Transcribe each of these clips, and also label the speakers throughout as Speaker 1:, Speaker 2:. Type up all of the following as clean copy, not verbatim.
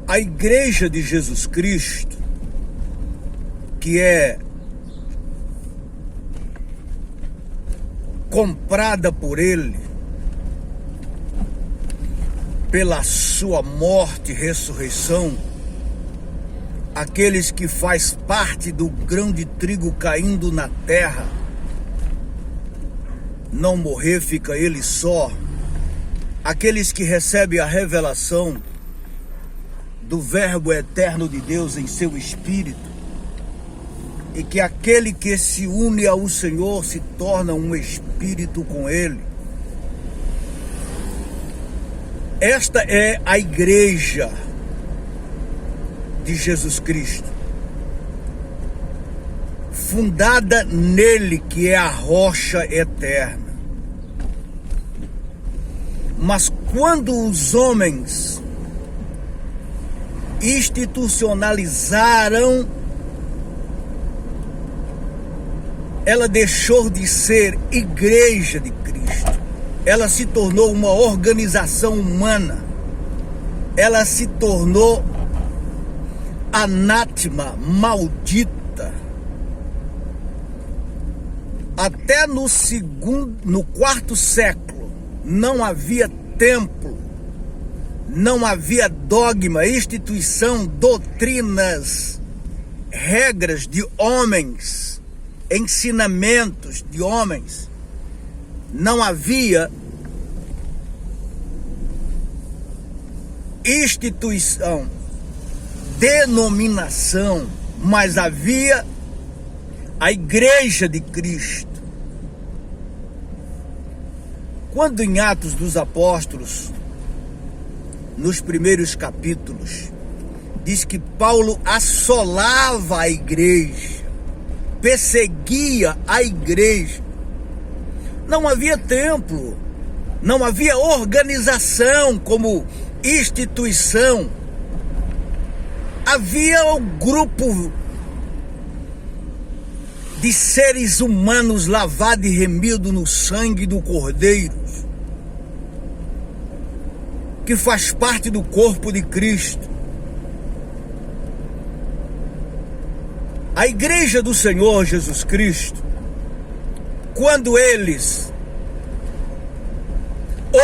Speaker 1: A Igreja de Jesus Cristo, que é comprada por Ele, pela sua morte e ressurreição, aqueles que faz parte do grão de trigo caindo na terra, não morrer, fica ele só. Aqueles que recebem a revelação do Verbo eterno de Deus em seu espírito, e que aquele que se une ao Senhor se torna um espírito com Ele. Esta é a Igreja de Jesus Cristo, fundada nele, que é a rocha eterna. Mas quando os homens institucionalizaram, ela deixou de ser Igreja de Cristo. Ela se tornou uma organização humana. Ela se tornou anátema, maldita. Até no quarto século não havia templo, não havia dogma, instituição, doutrinas, regras de homens, ensinamentos de homens. Não havia instituição, denominação, mas havia a Igreja de Cristo. Quando em Atos dos Apóstolos, nos primeiros capítulos, diz que Paulo assolava a igreja, perseguia a igreja. Não havia templo, não havia organização como instituição. Havia um grupo de seres humanos lavados e remidos no sangue do Cordeiro, que faz parte do corpo de Cristo. A Igreja do Senhor Jesus Cristo, quando eles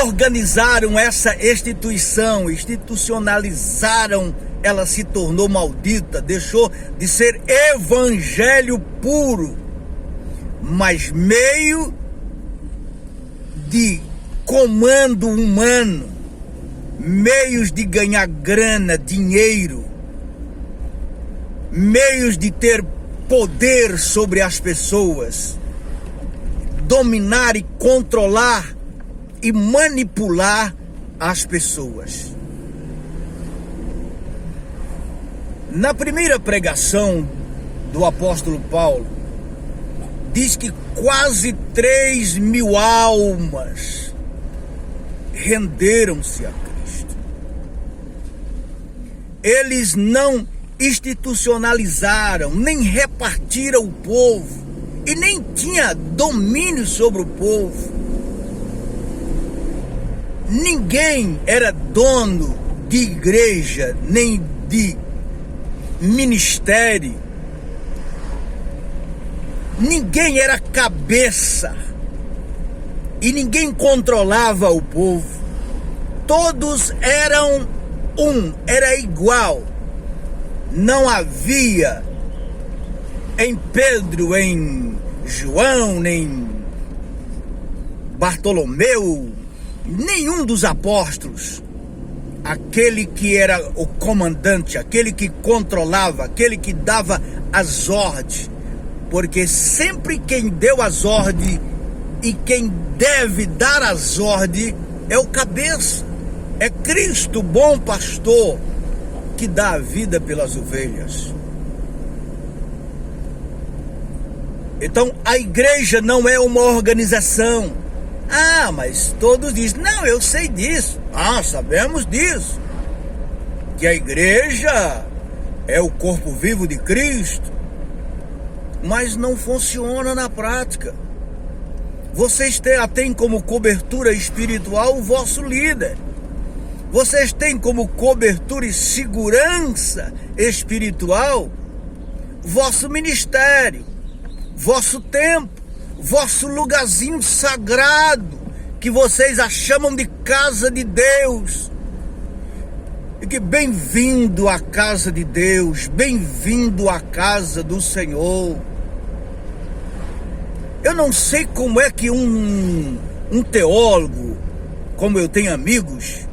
Speaker 1: organizaram essa instituição, institucionalizaram, ela se tornou maldita, deixou de ser evangelho puro, mas meio de comando humano, meios de ganhar grana, dinheiro, meios de ter poder sobre as pessoas, dominar e controlar e manipular as pessoas. Na primeira pregação do apóstolo Paulo, diz que quase 3.000 almas renderam-se a Cristo. Eles não institucionalizaram, nem repartiram o povo, e nem tinha domínio sobre o povo. Ninguém era dono de igreja, nem de ministério. Ninguém era cabeça e ninguém controlava o povo. Todos eram era igual. Não havia em Pedro, em João, nem Bartolomeu, nenhum dos apóstolos, aquele que era o comandante, aquele que controlava, aquele que dava as ordens, porque sempre quem deu as ordens e quem deve dar as ordens é o cabeça, é Cristo, o bom pastor, que dá a vida pelas ovelhas. Então a igreja não é uma organização. Ah, mas todos dizem, não, eu sei disso. Ah, sabemos disso. Que a igreja é o corpo vivo de Cristo. Mas não funciona na prática. Vocês têm como cobertura espiritual o vosso líder. Vocês têm como cobertura e segurança espiritual vosso ministério, vosso templo, vosso lugarzinho sagrado, que vocês a chamam de casa de Deus. E que bem-vindo à casa de Deus, bem-vindo à casa do Senhor. Eu não sei como é que um teólogo, como eu tenho amigos,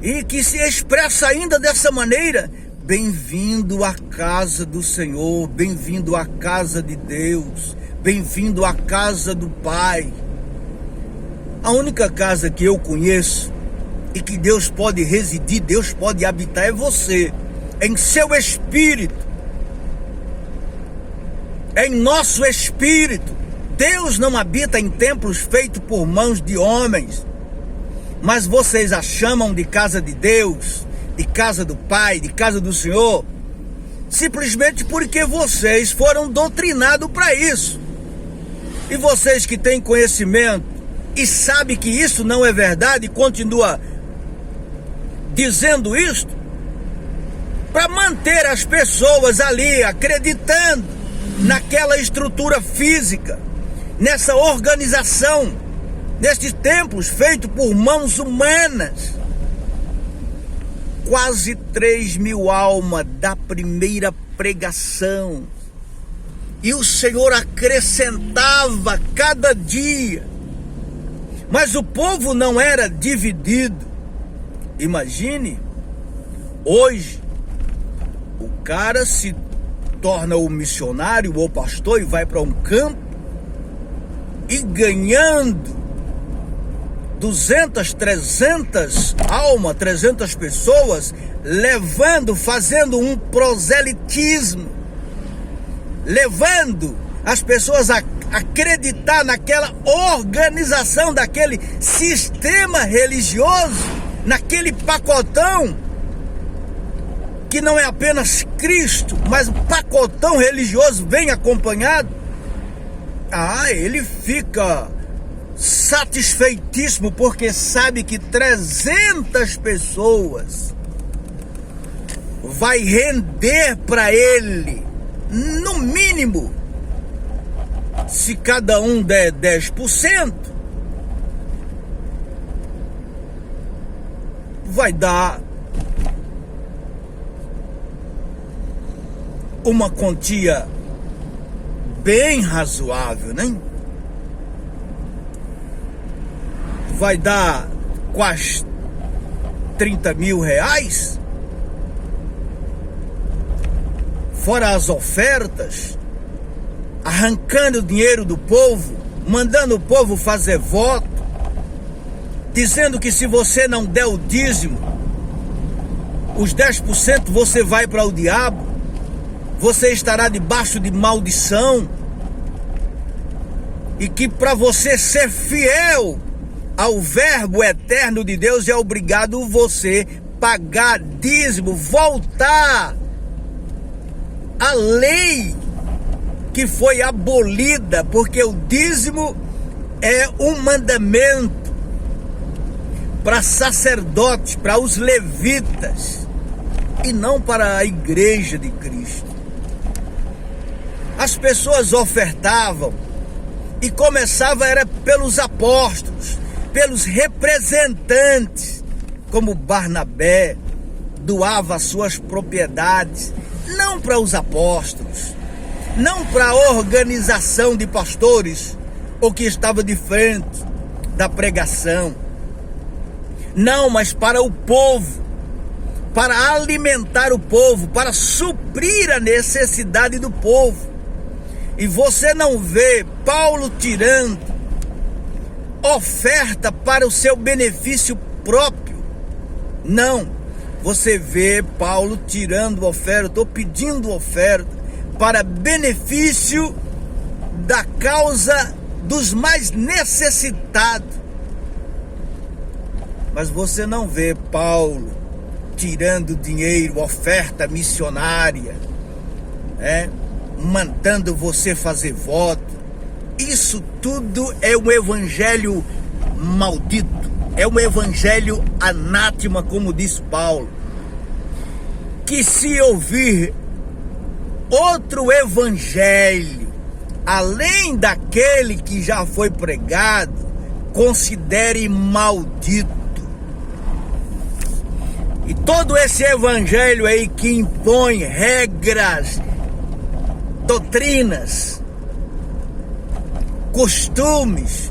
Speaker 1: e que se expressa ainda dessa maneira: bem-vindo à casa do Senhor, bem-vindo à casa de Deus, bem-vindo à casa do Pai. A única casa que eu conheço e que Deus pode residir, Deus pode habitar, é você, em seu espírito, em nosso espírito. Deus não habita em templos feitos por mãos de homens, mas vocês a chamam de casa de Deus, de casa do Pai, de casa do Senhor, simplesmente porque vocês foram doutrinados para isso. E vocês que têm conhecimento e sabem que isso não é verdade, continua dizendo isto para manter as pessoas ali acreditando naquela estrutura física, nessa organização, nestes templos feitos por mãos humanas. Quase 3.000 almas da primeira pregação, e o Senhor acrescentava cada dia, mas o povo não era dividido. Imagine, hoje o cara se torna o missionário ou pastor e vai para um campo e ganhando 200, 300 almas, 300 pessoas, fazendo um proselitismo, levando as pessoas a acreditar naquela organização, daquele sistema religioso, naquele pacotão que não é apenas Cristo, mas o pacotão religioso vem acompanhado. Ele fica satisfeitíssimo porque sabe que 300 pessoas vai render para ele, no mínimo, se cada um der 10%, vai dar uma quantia bem razoável, né? Vai dar quase 30 mil reais, fora as ofertas, arrancando o dinheiro do povo, mandando o povo fazer voto, dizendo que se você não der o dízimo, os 10%, você vai para o diabo, você estará debaixo de maldição, e que para você ser fiel ao verbo eterno de Deus é obrigado você pagar dízimo, voltar à lei que foi abolida, porque o dízimo é um mandamento para sacerdotes, para os levitas, e não para a igreja de Cristo. As pessoas ofertavam e começava era pelos apóstolos, pelos representantes, como Barnabé, doava suas propriedades, não para os apóstolos, não para a organização de pastores, ou que estava de frente da pregação, não, mas para o povo, para alimentar o povo, para suprir a necessidade do povo. E você não vê Paulo tirando oferta para o seu benefício próprio. Não, você vê Paulo tirando oferta, estou pedindo oferta para benefício da causa dos mais necessitados. Mas você não vê Paulo tirando dinheiro, oferta missionária, mandando você fazer voto. Isso tudo é um evangelho maldito, é um evangelho anátema, como diz Paulo, que se ouvir outro evangelho, além daquele que já foi pregado, considere maldito. E todo esse evangelho aí que impõe regras, doutrinas, costumes,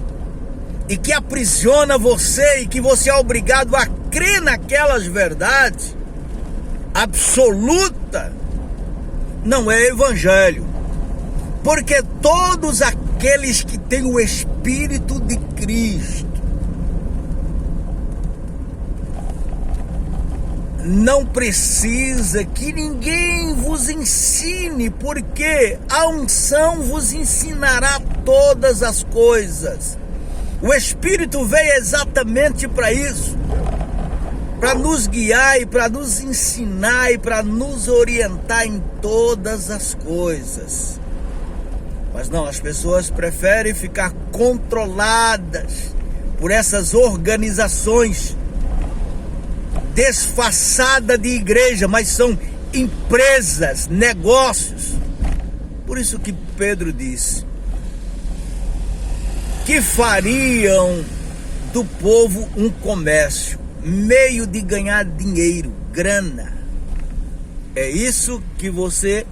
Speaker 1: e que aprisiona você e que você é obrigado a crer naquelas verdades absoluta, não é evangelho. Porque todos aqueles que têm o Espírito de Cristo não precisa que ninguém vos ensine, porque a unção vos ensinará todas as coisas. O Espírito veio exatamente para isso, para nos guiar e para nos ensinar e para nos orientar em todas as coisas. Mas não, as pessoas preferem ficar controladas por essas organizações disfarçadas de igreja, mas são empresas, negócios. Por isso que Pedro disse que fariam do povo um comércio, meio de ganhar dinheiro, grana. É isso que você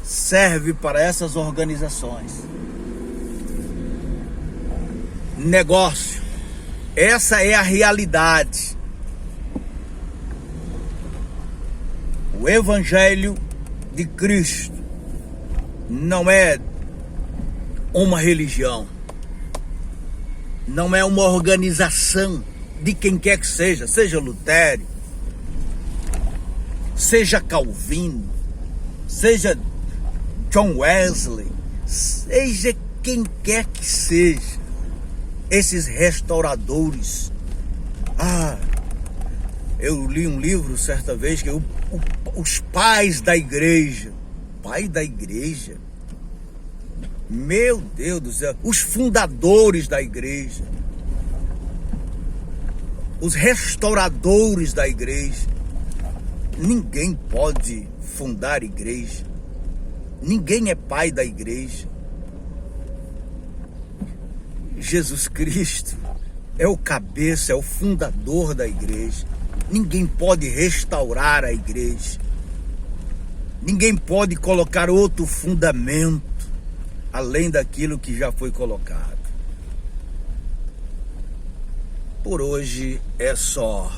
Speaker 1: serve para essas organizações. Negócio. Essa é a realidade. O Evangelho de Cristo não é uma religião, não é uma organização de quem quer que seja Lutero, seja Calvino, seja John Wesley, seja quem quer que seja, esses restauradores. Eu li um livro certa vez que os pais da igreja, pai da igreja, meu Deus do céu, os fundadores da igreja, os restauradores da igreja. Ninguém pode fundar igreja, ninguém é pai da igreja. Jesus Cristo é o cabeça, é o fundador da igreja. Ninguém pode restaurar a igreja, ninguém pode colocar outro fundamento além daquilo que já foi colocado. Por hoje é só.